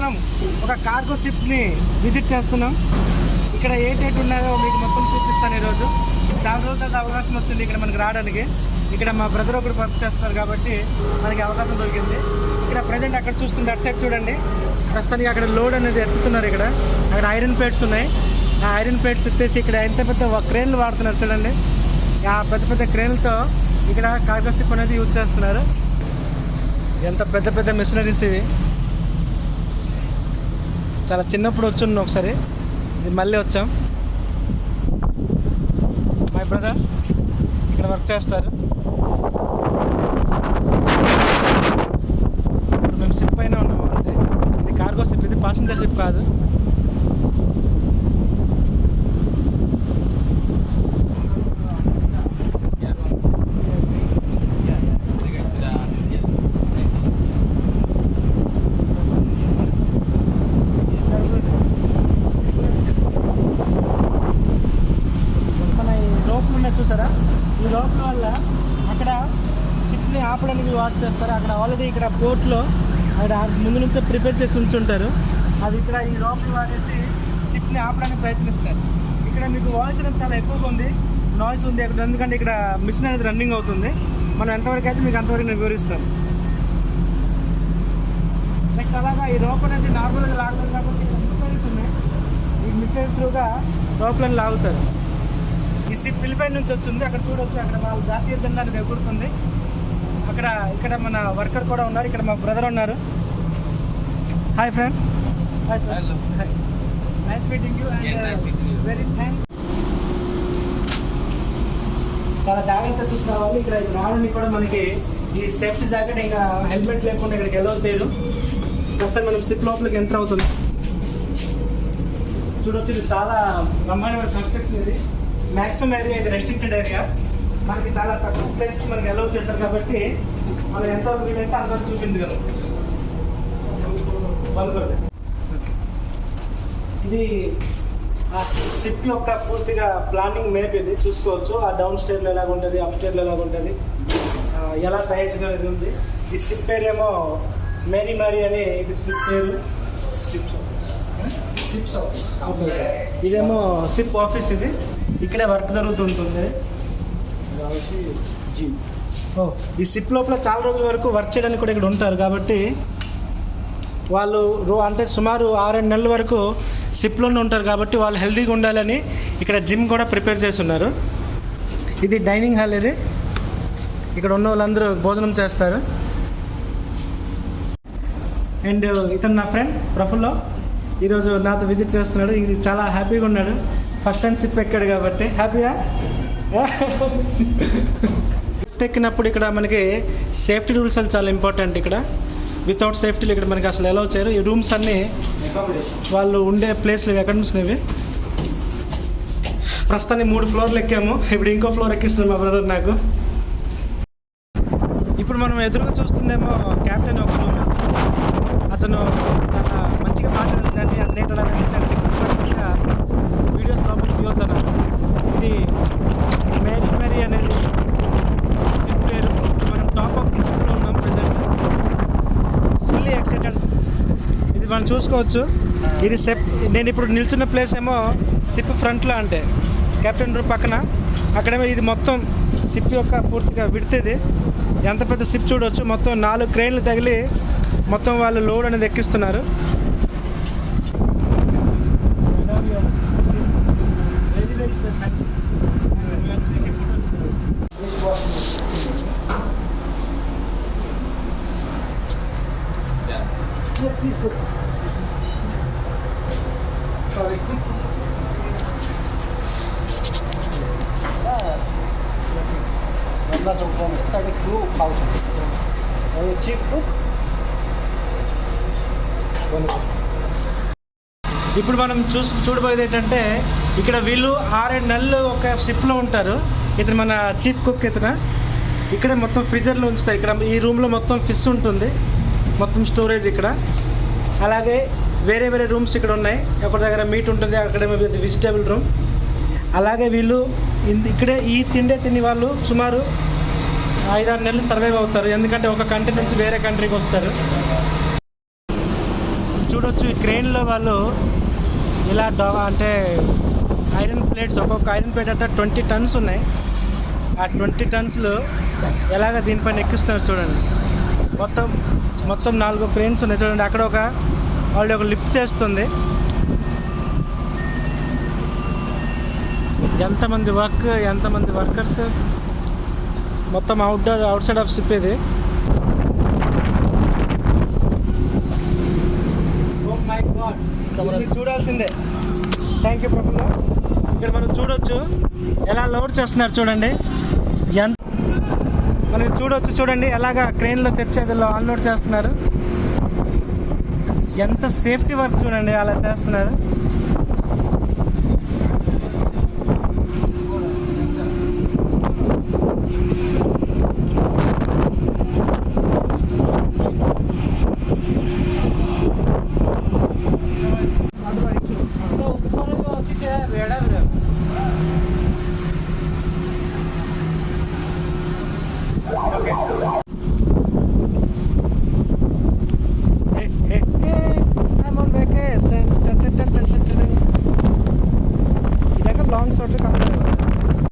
మనం ఒక cargo షిప్ని visit చేస్తున్నాం. ఇక్కడ ఏటేటి ఉన్నాయో మీకు మొత్తం చూపిస్తాను ఈరోజు. చాలా రోజుల అవకాశం వచ్చింది ఇక్కడ మనకి రావడానికి. ఇక్కడ మా బ్రదర్ ఒకటి వర్క్ చేస్తున్నారు కాబట్టి మనకి అవకాశం దొరికింది. ఇక్కడ ప్రజెంట్ అక్కడ చూస్తుంటే అటు సైడ్ చూడండి, ప్రస్తుతానికి అక్కడ లోడ్ అనేది ఎత్తుతున్నారు. ఇక్కడ అక్కడ ఐరన్ ప్లేట్స్ ఉన్నాయి. ఆ ఐరన్ ప్లేట్స్ ఎత్తేసి ఇక్కడ ఎంత పెద్ద క్రేన్లు వాడుతున్నారు చూడండి. ఆ పెద్ద పెద్ద క్రేన్లతో ఇక్కడ కార్గో షిప్ అనేది యూజ్ చేస్తున్నారు. ఎంత పెద్ద పెద్ద మిషనరీస్ ఇవి. చాలా చిన్నప్పుడు వచ్చున్నాం ఒకసారి, ఇది మళ్ళీ వచ్చాం. మై బ్రదర్ ఇక్కడ వర్క్ చేస్తారు. ఇప్పుడు మేము షిప్ పైన ఉన్నాము. అంటే ఇది కార్గో షిప్, ఇది ప్యాసింజర్ షిప్ కాదు. చూసారా, ఈ రోప్ల వల్ల అక్కడ షిప్ని ఆపడానికి వాచ్ చేస్తారు. అక్కడ ఆల్రెడీ ఇక్కడ పోర్ట్లో అక్కడ ముందు నుంచే ప్రిపేర్ చేసి ఉంచుంటారు. అది ఇక్కడ ఈ రోప్లు వాడేసి షిప్ని ఆపడానికి ప్రయత్నిస్తారు. ఇక్కడ మీకు వాయిస్ అనేది చాలా ఎక్కువగా ఉంది, నాయిస్ ఉంది అక్కడ, ఎందుకంటే ఇక్కడ మిషన్ అనేది రన్నింగ్ అవుతుంది. మనం ఎంతవరకు అయితే మీకు అంతవరకు నేను వివరిస్తాను. నెక్స్ట్ అలాగా ఈ రోప్ అనేది నార్మల్గా లాగుతుంది కాబట్టి ఇక్కడ మిషనరీస్ ఉన్నాయి. ఈ మిషనరీ త్రూగా రోప్లను లాగుతారు. ఈ షిప్ ఫిలిపైన్ నుంచి వచ్చింది. అక్కడ చూడొచ్చు, అక్కడ వాళ్ళ జాతీయ జెండా అనేది ఎగురుతుంది. అక్కడ ఇక్కడ మన వర్కర్ కూడా ఉన్నారు. ఇక్కడ మా బ్రదర్ ఉన్నారు. Hi friend. Hi sir. Nice meeting you and very thanks. చాలా జాగ్రత్తగా చూసి రావాలి. ఇక్కడ రావడానికి కూడా మనకి ఈ సేఫ్టీ జాకెట్ ఇంకా హెల్మెట్ లేకుండా ఇక్కడికి ఎల్లో చేయరు. ప్రస్తుతం మనం షిప్ లోపలికి ఎంటర్ అవుతుంది. చూడొచ్చు, ఇది చాలా బ్రహ్మాండమైన కన్స్ట్రక్షన్. ఇది మ్యాక్సిమం ఏరియా, ఇది రెస్ట్రిక్టెడ్ ఏరియా. మనకి చాలా తక్కువ ప్లేస్కి మనకి అలౌ చేశారు కాబట్టి మనం ఎంతవరకు వీలైతే అంతవరకు చూపించగలం. ఇది ఆ షిప్ యొక్క పూర్తిగా ప్లానింగ్ మేప్. ఇది చూసుకోవచ్చు, ఆ డౌన్ స్టేర్లో ఎలాగ ఉంటుంది, అప్ స్టేర్లో ఎలాగ ఉంటుంది, ఎలా తయారు చేయడం ఉంది. ఈ షిప్ పేరు ఏమో మేరీ మారీ అని, ఇది షిప్ పేరు. Ships office. ఇదేమో షిప్ ఆఫీస్. ఇది ఇక్కడే వర్క్ జరుగుతుంటుంది. ఈ షిప్ లోపల చాలా రోజుల వరకు వర్క్ చేయడానికి కూడా ఇక్కడ ఉంటారు కాబట్టి వాళ్ళు అంటే సుమారు 6-7 నెలల వరకు షిప్లోనే ఉంటారు కాబట్టి వాళ్ళు హెల్తీగా ఉండాలని ఇక్కడ జిమ్ కూడా ప్రిపేర్ చేస్తున్నారు. ఇది డైనింగ్ హాల్. ఇది ఇక్కడ ఉన్న వాళ్ళందరూ భోజనం చేస్తారు. అండ్ ఇతను నా ఫ్రెండ్ ప్రఫుల్లో ఈరోజు నాతో విజిట్ చేస్తున్నాడు. ఇది చాలా హ్యాపీగా ఉన్నాడు. ఫస్ట్ టైం షిప్ ఎక్కాడు కాబట్టి హ్యాపీగా. షిప్ ఎక్కినప్పుడు ఇక్కడ మనకి సేఫ్టీ రూల్స్ అని చాలా ఇంపార్టెంట్. ఇక్కడ వితౌట్ సేఫ్టీలు ఇక్కడ మనకి అసలు అలౌ చేయరు. ఈ రూమ్స్ అన్నీ వాళ్ళు ఉండే ప్లేస్లు అకాడమీస్ ఇవి. ప్రస్తుతానికి 3 ఫ్లోర్లు ఎక్కాము. ఇప్పుడు ఇంకో ఫ్లోర్ ఎక్కిస్తున్నాం మా బ్రదర్ నాకు. ఇప్పుడు మనం ఎదురుగా చూస్తుందేమో క్యాప్టెన్ ఒక రూమ్. అతను చాలా మంచిగా మాట్లాడుతుందండి, అన్నిటిగా వీడియోస్ లోపల తీయొద్దన్నారు. ఇది మేరీ మేరీ అనేది షిప్ పేరు. మనం టాప్ ఆఫ్ షిప్లో ఉన్నాం ప్రెసెంట్. Fully excited. ఇది మనం చూసుకోవచ్చు. ఇది షిప్, నేను ఇప్పుడు నిల్చున్న ప్లేస్ ఏమో షిప్ ఫ్రంట్లో, అంటే కెప్టెన్ రూమ్ పక్కన. అక్కడేమో ఇది మొత్తం షిప్ యొక్క పూర్తిగా విడితేది. ఎంత పెద్ద షిప్ చూడవచ్చు. మొత్తం 4 క్రేన్లు తగిలి మొత్తం వాళ్ళు లోడ్ అనేది ఎక్కిస్తున్నారు. Chief cook. ఇప్పుడు మనం చూడబోయేది ఏంటంటే ఇక్కడ వీళ్ళు 6-7 నెలలు ఒక షిప్లో ఉంటారు. ఇతను మన చీఫ్ కుక్. ఇతను ఇక్కడే మొత్తం ఫ్రిజర్లో ఉంచుతారు. ఇక్కడ ఈ రూమ్లో మొత్తం ఫిష్ ఉంటుంది, మొత్తం స్టోరేజ్ ఇక్కడ. అలాగే వేరే వేరే రూమ్స్ ఇక్కడ ఉన్నాయి. ఒక దగ్గర మీట్ ఉంటుంది, అక్కడేమో వెజిటేబుల్ రూమ్. అలాగే వీళ్ళు ఇక్కడే ఈ తిని వాళ్ళు సుమారు 5-6 నెలలు సర్వైవ్ అవుతారు. ఎందుకంటే ఒక కంట్రీ నుంచి వేరే కంట్రీకి వస్తారు. చూడొచ్చు ఈ క్రెయిన్లో వాళ్ళు ఇలా అంటే ఐరన్ ప్లేట్స్, ఒక్కొక్క ఐరన్ ప్లేట్ అంటే 20 టన్స్ ఉన్నాయి. ఆ 20 టన్స్లు ఎలాగ దీనిపైన ఎక్కిస్తున్నారు చూడండి. మొత్తం 4 క్రెయిన్స్ ఉన్నాయి చూడండి. అక్కడ వాళ్ళు ఒక లిఫ్ట్ చేస్తుంది. ఎంతమంది వర్కర్స్, మొత్తం అవుట్ సైడ్ ఆఫ్ షిప్ ఇది. ఓ మై గాడ్, చూడాల్సిందే. Thank you Prafulla. ఇక్కడ మనం చూడొచ్చు ఎలా లోడ్ చేస్తున్నారు చూడండి. మనం చూడండి ఎలాగా క్రెయిన్లో తెచ్చేది అన్లోడ్ చేస్తున్నారు. ఎంత సేఫ్టీ వర్క్ చూడండి అలా చేస్తున్నారు. Long shot